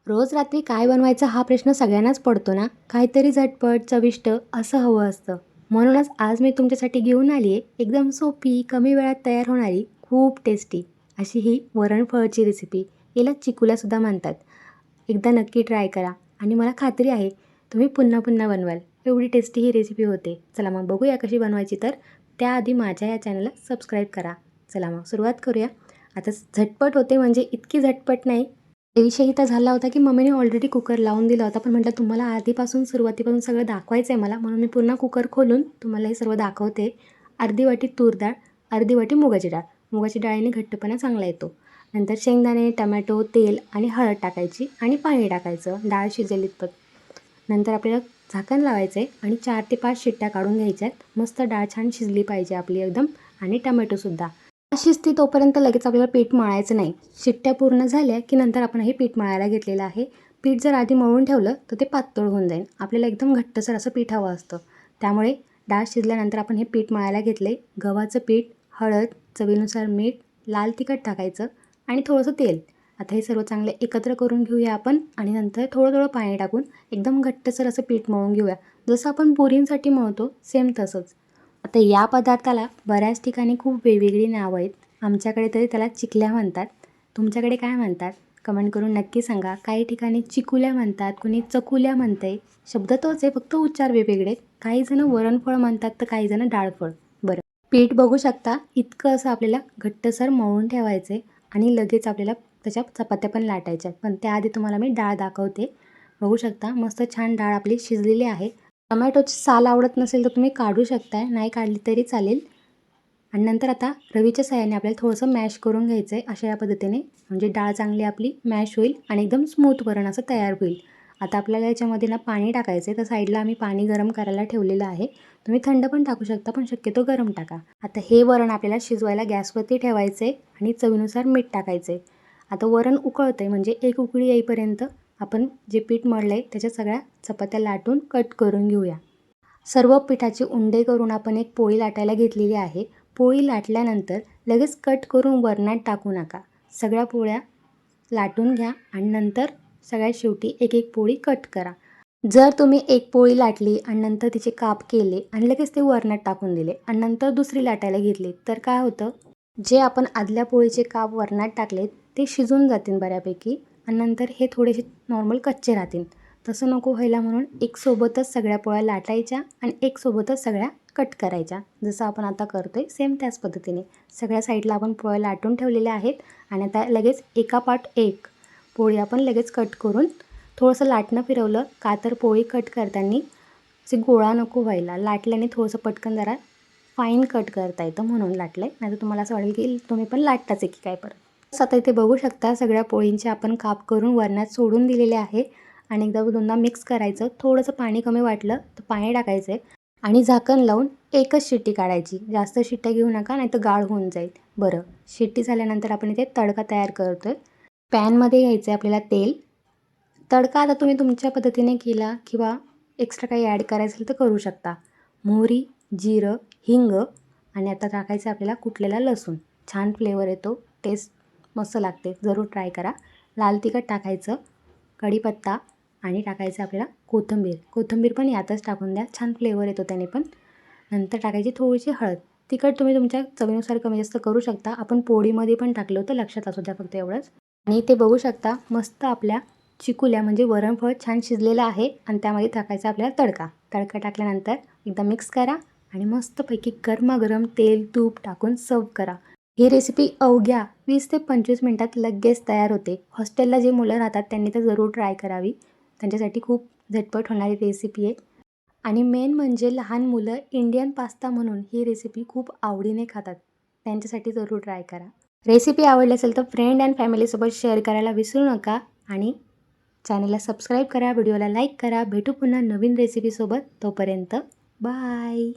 रोज रात्री काय बनवायचं हा प्रश्न सगळ्यांनाच पडतो ना. काहीतरी झटपट चविष्ट असं हवं असतं. म्हणूनच आज मी तुमच्यासाठी घेऊन आली आहे एकदम सोपी कमी वेळात तयार होणारी खूप टेस्टी अशी ही वरणफळची रेसिपी. याला चिकुलासुद्धा म्हणतात. एकदा नक्की ट्राय करा आणि मला खात्री आहे तुम्ही पुन्हा पुन्हा बनवाल. एवढी टेस्टी ही रेसिपी होते. चला मग बघूया कशी बनवायची. तर त्याआधी माझ्या या चॅनलला सबस्क्राईब करा. चला मग सुरुवात करूया. आता झटपट होते म्हणजे इतकी झटपट नाही. विषय इथं झाला होता की मम्मीने ऑलरेडी कुकर लावून दिला होता, पण म्हटलं तुम्हाला आधीपासून सुरुवातीपासून सगळं दाखवायचं आहे मला, म्हणून मी पुन्हा कुकर खोलून तुम्हाला हे सर्व दाखवते. अर्धी वाटी तूर डाळ, अर्धी वाटी मुगाची डाळ. मुगाची डाळीने घट्टपणा चांगला येतो. नंतर शेंगदाणे, टमॅटो, तेल आणि हळद टाकायची आणि पाणी टाकायचं डाळ शिजेल इतपत. नंतर आपल्याला झाकण लावायचं आहे आणि 4 ते 5 शिट्ट्या काढून घ्यायच्या आहेत. मस्त डाळ छान शिजली पाहिजे आपली एकदम, आणि टमॅटोसुद्धा शिजते तोपर्यंत लगेच आपल्याला पीठ मळायचं नाही. शिट्ट्या पूर्ण झाल्या की नंतर आपण हे पीठ मळायला घेतलेलं आहे. पीठ जर आधी मळून ठेवलं तर ते पातळ होऊन जाईल. आपल्याला एकदम घट्टसर असं पीठ हवं असतं. त्यामुळे डाळ शिजल्यानंतर आपण हे पीठ मळायला घेतले. गव्हाचं पीठ, हळद, चवीनुसार मीठ, लाल तिखट टाकायचं आणि थोडंसं तेल. आता हे सर्व चांगले एकत्र करून घेऊया आपण आणि नंतर थोडं थोडं पाणी टाकून एकदम घट्टसर असं पीठ मळून घेऊया. जसं आपण पुरींसाठी मळतो सेम तसंच. आता या पदार्थाला बऱ्याच ठिकाणी खूप वेगवेगळी नावं आहेत. आमच्याकडे तरी त्याला चिकल्या म्हणतात. तुमच्याकडे काय म्हणतात कमेंट करून नक्की सांगा. काही ठिकाणी चिकुल्या म्हणतात, कुणी चकुल्या म्हणते. शब्द तोच आहे, फक्त उच्चार वेगवेगळे. काही जण वरणफळ म्हणतात तर काही जण डाळफळ. बरं, पीठ बघू शकता इतकं असं आपल्याला घट्टसर मळून ठेवायचं आहे आणि लगेच आपल्याला त्याच्या चपात्या पण लाटायच्या आहेत. पण त्याआधी तुम्हाला मी डाळ दाखवते. बघू शकता मस्त छान डाळ आपली शिजलेली आहे. टमॅटोची साल आवडत नसेल तर तुम्ही काढू शकताय, नाही काढली तरी चालेल. आणि नंतर आता रवीच्या साहाय्याने आपल्याला थोडंसं मॅश करून घ्यायचं आहे अशा या पद्धतीने, म्हणजे डाळ चांगली आपली मॅश होईल आणि एकदम स्मूथ वरण असं तयार होईल. आता आपल्याला याच्यामध्ये ना पाणी टाकायचं आहे. तर साईडला आम्ही पाणी गरम करायला ठेवलेलं आहे. तुम्ही थंड पण टाकू शकता, पण शक्यतो गरम टाका. आता हे वरण आपल्याला शिजवायला गॅसवरती ठेवायचं आहे आणि चवीनुसार मीठ टाकायचं आहे. आता वरण उकळतं आहे, म्हणजे एक उकळी येईपर्यंत आपण जे पीठ मळलं आहे त्याच्या सगळ्या चपात्या लाटून कट करून घेऊया. सर्व पिठाचे उंडे करून आपण एक पोळी लाटायला घेतलेली आहे. पोळी लाटल्यानंतर लगेच कट करून वरणात टाकू नका. सगळ्या पोळ्या लाटून घ्या आणि नंतर सगळ्यात शेवटी एक एक पोळी कट करा. जर तुम्ही एक पोळी लाटली आणि नंतर तिचे काप केले आणि लगेच ते वरणात टाकून दिले आणि नंतर दुसरी लाटायला घेतली तर काय होतं, जे आपण आदल्या पोळीचे काप वरणात टाकलेत ते शिजून जातील बऱ्यापैकी आणि नंतर हे थोडेसे नॉर्मल कच्चे राहतील. तसं नको व्हायला म्हणून एक सोबतच सगळ्या पोळ्या लाटायच्या आणि एक सोबतच सगळ्या कट करायच्या. जसं आपण आता करतोय सेम त्याच पद्धतीने सगळ्या साईडला आपण पोळ्या लाटून ठेवलेल्या आहेत. आणि आता लगेच एकापाठ एक पोळी आपण लगेच कट करून थोडंसं लाटणं फिरवलं का तर पोळी कट करताना असे गोळा नको व्हायला. लाटल्याने थोडंसं पटकन जरा फाईन कट करता येतं म्हणून लाटलं आहे. नाहीतर तुम्हाला असं वाटेल की तुम्ही पण लाटताच आहे की काय परत. आता इथे बघू शकता सगळ्या पोळींचे आपण काप करून वरणात सोडून दिलेले आहे आणि एकदा दोनदा मिक्स करायचं. थोडंसं पाणी कमी वाटलं तर पाणी टाकायचं आहे आणि झाकण लावून एकच शिट्टी काढायची. जास्त शिट्ट्या घेऊ नका, नाही तर गाळ होऊन जाईल. बरं, शिट्टी झाल्यानंतर आपण इथे तडका तयार करतो आहे. पॅनमध्ये घ्यायचं आहे आपल्याला तेल. तडका आता तुम्ही तुमच्या पद्धतीने केला किंवा एक्स्ट्रा काही ॲड करायचं असेल तर करू शकता. मोहरी, जिरं, हिंग आणि आता टाकायचं आपल्याला कुटलेला लसूण. छान फ्लेवर येतो, टेस्ट मस्त लागते, जरूर ट्राय करा. लाल तिखट टाकायचं, कढीपत्ता आणि टाकायचं आपल्याला कोथिंबीर. कोथिंबीर पण यातच टाकून द्या, छान फ्लेवर येतो त्याने पण. नंतर टाकायची थोडीशी हळद. तिखट तुम्ही तुमच्या चवीनुसार कमी जास्त करू शकता. आपण पोळीमध्ये पण टाकलं होतं, लक्षात असू द्या फक्त एवढंच. आणि ते बघू शकता मस्त आपल्या चिकुल्या म्हणजे वरणफळ छान शिजलेलं आहे आणि त्यामध्ये टाकायचा आपल्याला तडका. तडका टाकल्यानंतर एकदा मिक्स करा आणि मस्तपैकी गरमागरम तेल तूप टाकून सर्व करा. ही रेसिपी अवघ्या 20 ते 25 मिनटात लगेच तयार होते. हॉस्टेलला जे मुलं राहतात त्यांनी तर जरूर ट्राय करावी. त्यांच्यासाठी खूप झटपट होणारी रेसिपी आहे. आणि मेन म्हणजे लहान मुलं इंडियन पास्ता म्हणून ही रेसिपी खूप आवडीने खातात. त्यांच्यासाठी जरूर ट्राय करा. रेसिपी आवडली असेल तर फ्रेंड अँड फॅमिलीसोबत शेअर करायला विसरू नका आणि चॅनलला सबस्क्राईब करा, व्हिडिओला लाईक करा. भेटू पुन्हा नवीन रेसिपीसोबत. तोपर्यंत बाय.